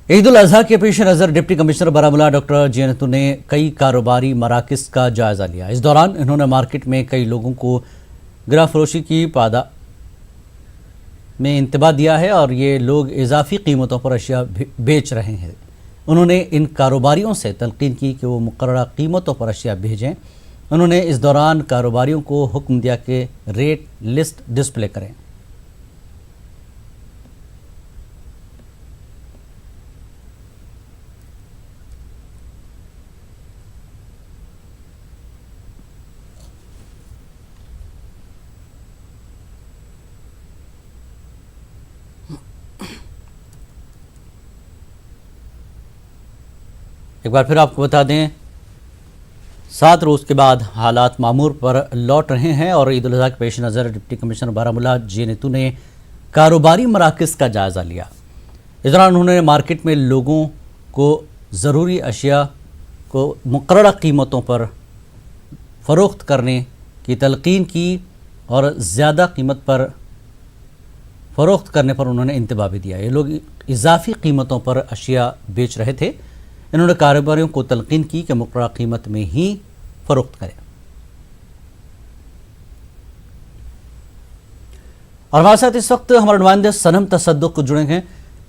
ईद उल अजहा के पेश नज़र डिप्टी कमिश्नर बारामूला डॉक्टर जे नतू ने कई कारोबारी मराकज़ का जायज़ा लिया। इस दौरान इन्होंने मार्केट में कई लोगों को गिरा फरोशी की पादा में इंतबा दिया है और ये लोग इजाफी कीमतों पर अशिया बेच रहे हैं। उन्होंने इन कारोबारियों से तलकीन की कि वो मुकर्ररा कीमतों पर अशिया भेजें। उन्होंने इस दौरान कारोबारियों को हुक्म दिया कि रेट लिस्ट डिस्प्ले करें। एक बार फिर आपको बता दें, 7 रोज़ के बाद हालात मामूर पर लौट रहे हैं और ईद उल अज़हा के पेश नज़र डिप्टी कमिश्नर बारामूला जे नतू ने कारोबारी मराकज़ का जायज़ा लिया। इस दौरान उन्होंने मार्केट में लोगों को ज़रूरी अशिया को मुकर्ररा कीमतों पर फ़रोख्त करने की तलकीन की और ज़्यादा कीमत पर फ़रोख्त करने पर उन्होंने इंतबा भी दिया। ये लोग इजाफी कीमतों पर अशिया बेच रहे थे। इन्होंने कारोबारियों को तलकीन की कि मुकर्ररा कीमत में ही फ़रोख्त करें। और हमारे साथ इस वक्त हमारे नुमाइंदे सनम तसद्दुक़ जुड़े हैं।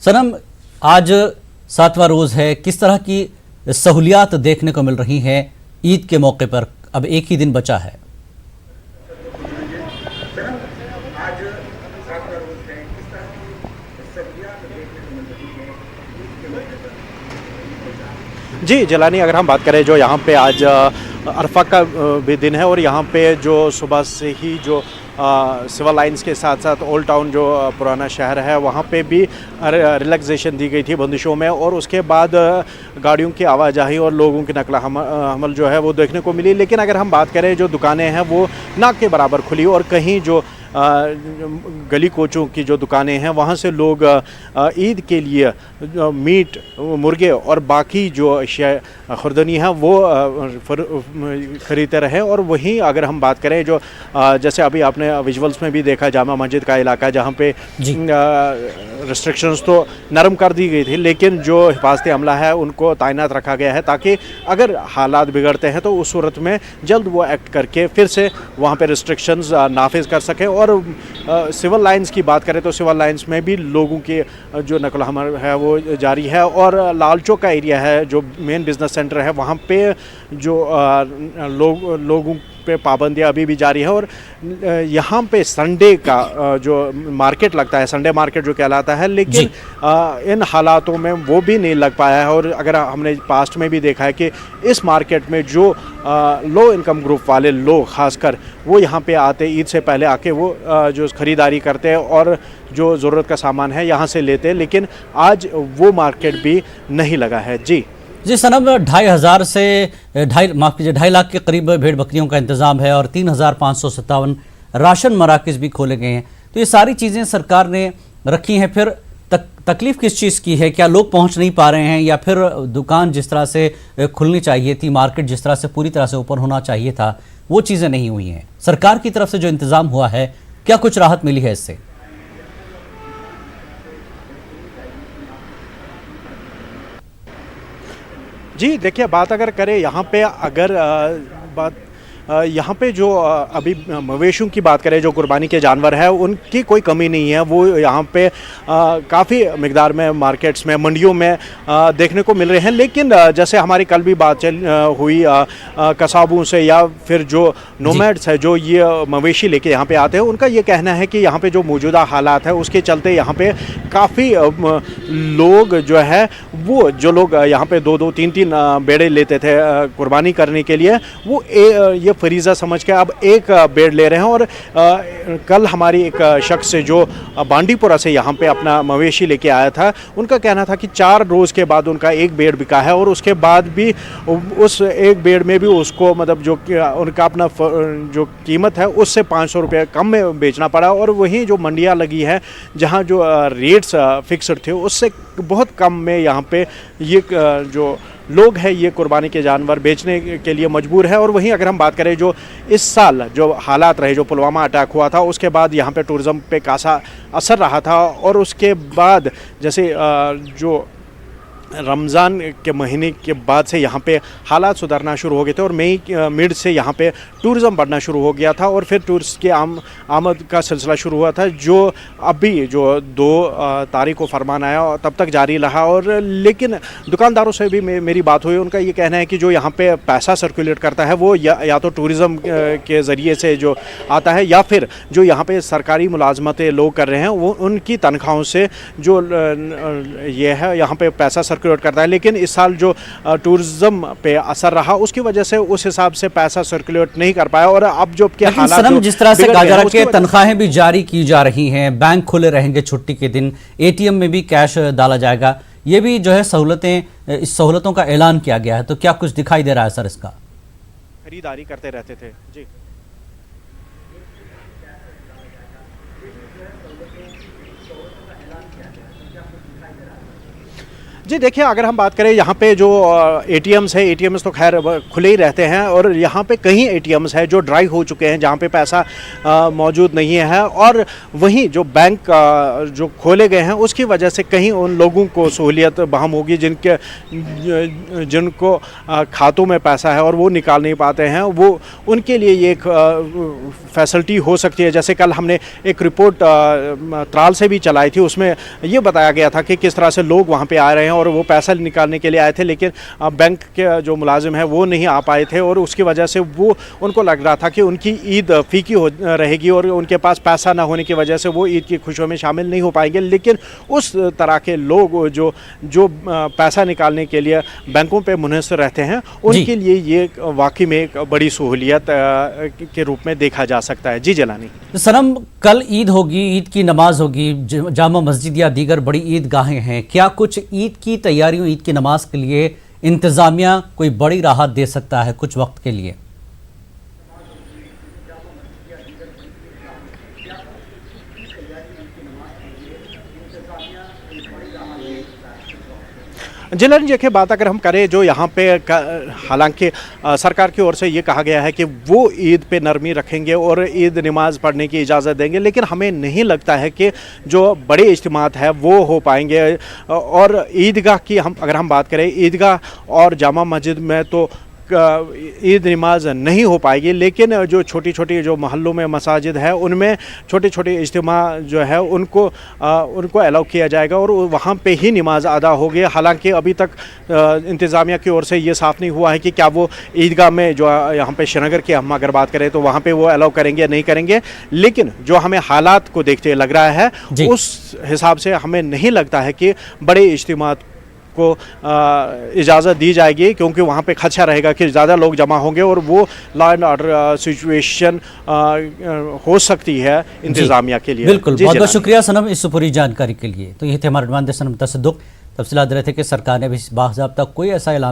सनम, आज 7वां रोज़ है, किस तरह की सहूलियात देखने को मिल रही हैं ईद के मौके पर? अब एक ही दिन बचा है। जी जलानी, अगर हम बात करें जो यहाँ पे आज अरफा का भी दिन है और यहाँ पे जो सुबह से ही जो सिविल लाइंस के साथ साथ ओल्ड टाउन जो पुराना शहर है वहाँ पे भी रिलैक्सेशन दी गई थी बंदिशों में, और उसके बाद गाड़ियों की आवाजाही और लोगों की नकल हमल जो है वो देखने को मिली। लेकिन अगर हम बात करें जो दुकानें हैं वो ना के बराबर खुली, और कहीं जो गली कोचों की जो दुकानें हैं वहाँ से लोग ईद के लिए मीट, मुर्गे और बाकी जो अशिया खुर्दनी है वो ख़रीदते रहे। और वहीं अगर हम बात करें जो जैसे अभी आपने विजुअल्स में भी देखा, जामा मस्जिद का इलाका जहाँ पे रिस्ट्रिक्शंस तो नरम कर दी गई थी, लेकिन जो हिफाजती अमला है उनको तैनात रखा गया है ताकि अगर हालात बिगड़ते हैं तो उस सूरत में जल्द वो एक्ट करके फिर से वहाँ पे रिस्ट्रिक्शंस नाफिज कर सकें। और सिविल लाइंस की बात करें तो सिविल लाइंस में भी लोगों की जो नकल हमल है वो जारी है, और लाल चौक का एरिया है जो मेन बिजनेस सेंटर है वहाँ पे जो लोगों पे पाबंदियाँ अभी भी जारी है। और यहाँ पे संडे का जो मार्केट लगता है, संडे मार्केट जो कहलाता है, लेकिन इन हालातों में वो भी नहीं लग पाया है। और अगर हमने पास्ट में भी देखा है कि इस मार्केट में जो लो इनकम ग्रुप वाले लोग खासकर वो यहाँ पे आते, ईद से पहले आके वो जो ख़रीदारी करते हैं और जो ज़रूरत का सामान है यहाँ से लेते हैं, लेकिन आज वो मार्केट भी नहीं लगा है। जी सनम, 2,500 से 2.5 लाख के करीब भेड़ बकरियों का इंतज़ाम है और 3,557 राशन मराकज़ भी खोले गए हैं। तो ये सारी चीज़ें सरकार ने रखी हैं, फिर तकलीफ़ किस चीज़ की है? क्या लोग पहुंच नहीं पा रहे हैं, या फिर दुकान जिस तरह से खुलनी चाहिए थी, मार्केट जिस तरह से पूरी तरह से ओपन होना चाहिए था, वो चीज़ें नहीं हुई हैं? सरकार की तरफ से जो इंतज़ाम हुआ है, क्या कुछ राहत मिली है इससे? जी देखिए, बात अगर करें यहाँ पे, अगर बात यहाँ पे जो अभी मवेशियों की बात करें, जो कुर्बानी के जानवर है उनकी कोई कमी नहीं है। वो यहाँ पे काफ़ी मिकदार में मार्केट्स में, मंडियों में देखने को मिल रहे हैं। लेकिन जैसे हमारी कल भी बात हुई कसाबों से या फिर जो नोमैड्स है जो ये मवेशी लेके यहाँ पे आते हैं, उनका ये कहना है कि यहाँ पे जो मौजूदा हालात है उसके चलते यहाँ पे काफ़ी लोग जो है वो जो लोग यहाँ पे 2-2, 3-3 बेड़े लेते थे कुर्बानी करने के लिए, वो ये फरीज़ा समझ के अब एक बेड़ ले रहे हैं। और कल हमारी एक शख्स से जो बांडीपुरा से यहाँ पे अपना मवेशी लेके आया था, उनका कहना था कि 4 रोज़ के बाद उनका एक बेड़ बिका है, और उसके बाद भी उस एक बेड़ में भी उसको मतलब जो उनका अपना जो कीमत है उससे 500 रुपये कम में बेचना पड़ा। और वहीं जो मंडियाँ लगी है जहाँ जो रेट्स फिक्सड थे उससे बहुत कम में यहाँ पे ये जो लोग हैं ये कुर्बानी के जानवर बेचने के लिए मजबूर है। और वहीं अगर हम बात करें जो इस साल जो हालात रहे, जो पुलवामा अटैक हुआ था उसके बाद यहाँ पे टूरिज़्म पे खासा असर रहा था, और उसके बाद जैसे जो रमज़ान के महीने के बाद से यहाँ पे हालात सुधरना शुरू हो गए थे और मई मिड से यहाँ पे टूरिज़्म बढ़ना शुरू हो गया था और फिर टूरिस्ट की आमद का सिलसिला शुरू हुआ था, जो अभी जो 2 तारीख को फरमान आया और तब तक जारी रहा। और लेकिन दुकानदारों से भी मेरी बात हुई, उनका ये कहना है कि जो यहाँ पे पैसा सर्कुलेट करता है वो या तो टूरिज़्म के ज़रिए से जो आता है या फिर जो यहाँ पे सरकारी मुलाजमतें लोग कर रहे हैं वो उनकी तनख्वाहों से जो ये है यहाँ पे पैसा सर्कुलेट करता है। लेकिन इस साल जो टूरिज्म पे असर रहा उसकी वजह से उस हिसाब से पैसा सर्कुलेट नहीं कर पाया और अब जो के हालात सनम, जिस तरह से गाजरा के तनख्वाहें भी जारी की जा रही हैं, बैंक खुले रहेंगे छुट्टी के दिन, एटीएम में भी कैश डाला जाएगा, ये भी जो है सहूलतें, इस सहूलतों का ऐलान किया गया है, तो क्या कुछ दिखाई दे रहा है सर इसका? खरीदारी करते रहते थे जी। जी देखिए, अगर हम बात करें यहाँ पे जो एटीएम्स है, एटीएम्स तो खैर खुले ही रहते हैं और यहाँ पे कई एटीएम्स है जो ड्राई हो चुके हैं जहाँ पे पैसा मौजूद नहीं है और वहीं जो बैंक जो खोले गए हैं उसकी वजह से कहीं उन लोगों को सहूलियत बहाल होगी जिनको खातों में पैसा है और वो निकाल नहीं पाते हैं, वो उनके लिए ये एक फैसिलिटी हो सकती है। जैसे कल हमने एक रिपोर्ट त्राल से भी चलाई थी, उसमें ये बताया गया था कि किस तरह से लोग वहाँ पे आ रहे हैं और वो पैसा निकालने के लिए आए थे, लेकिन बैंक के जो मुलाजिम है वो नहीं आ पाए थे और उसकी वजह से वो उनको लग रहा था कि उनकी ईद फीकी हो रहेगी और उनके पास पैसा ना होने की वजह से वो ईद की खुशियों में शामिल नहीं हो पाएंगे। लेकिन उस तरह के लोग जो पैसा निकालने के लिए बैंकों पे मुनहसर रहते हैं उनके लिए ये वाकई में एक बड़ी सहूलियत के रूप में देखा जा सकता है। जी जलानी। सनम, कल ईद होगी, ईद की नमाज होगी, जामा मस्जिद या दीगर बड़ी ईदगाहें हैं, क्या कुछ ईद की तैयारियों, ईद की नमाज के लिए इंतजामिया कोई बड़ी राहत दे सकता है कुछ वक्त के लिए? जिलन जी की बात अगर हम करें, जो यहाँ पे हालांकि सरकार की ओर से ये कहा गया है कि वो ईद पे नरमी रखेंगे और ईद नमाज पढ़ने की इजाज़त देंगे, लेकिन हमें नहीं लगता है कि जो बड़े इज्तिमात है वो हो पाएंगे। और ईदगाह की अगर हम बात करें, ईदगाह और जामा मस्जिद में तो ईद नमाज नहीं हो पाएगी, लेकिन जो छोटी छोटी जो मोहल्लों में मसाजिद है उनमें छोटे छोटे इज्तिमा जो है उनको अलाउ किया जाएगा और वहाँ पे ही नमाज अदा होगी। हालांकि अभी तक इंतज़ामिया की ओर से ये साफ़ नहीं हुआ है कि क्या वो ईदगाह में जो यहाँ पे श्रीनगर की हम अगर बात करें तो वहाँ पे वो अलाउ करेंगे या नहीं करेंगे, लेकिन जो हमें हालात को देखते लग रहा है उस हिसाब से हमें नहीं लगता है कि बड़े इज्तिमा को इजाज़त दी जाएगी, क्योंकि वहाँ पे खदशा रहेगा कि ज़्यादा लोग जमा होंगे और वो लॉ एंड ऑर्डर सिचुएशन हो सकती है इंतज़ामिया के लिए। बिल्कुल, बहुत बहुत शुक्रिया सनम इस पूरी जानकारी के लिए। तो ये थे हमारे नुमाइंदे सनम तसद्दुक़, तफसीलात दे रहे थे कि सरकार ने भी बाज़ाब्ता कोई ऐसा ऐलान